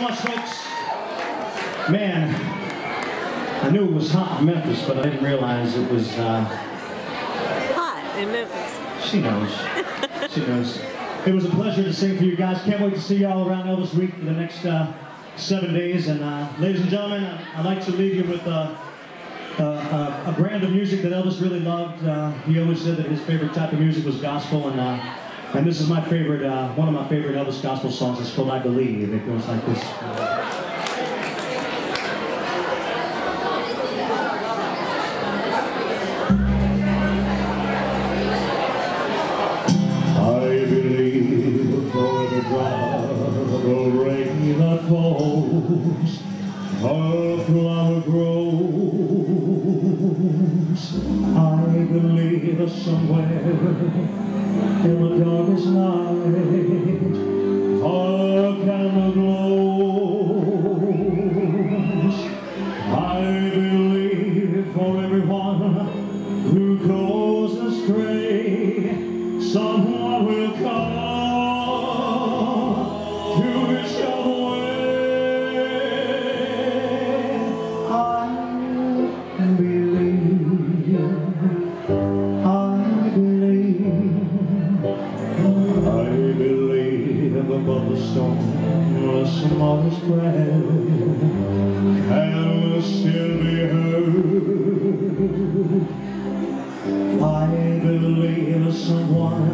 Much, folks. Man, I knew it was hot in Memphis, but I didn't realize it was hot in Memphis. She knows. She knows. It was a pleasure to sing for you guys. Can't wait to see y'all around Elvis Week for the next 7 days. And ladies and gentlemen, I'd like to leave you with a brand of music that Elvis really loved. He always said that his favorite type of music was gospel, and this is my favorite, one of my favorite Elvis gospel songs. It's called I Believe. It goes like this. I believe for every drop of rain that falls, a flower grows. I believe that somewhere in the darkest night, a candle glows. I believe for everyone who goes astray, someone will come to show the way. I believe. I believe above the storm, the smallest breath can still be heard. I believe someone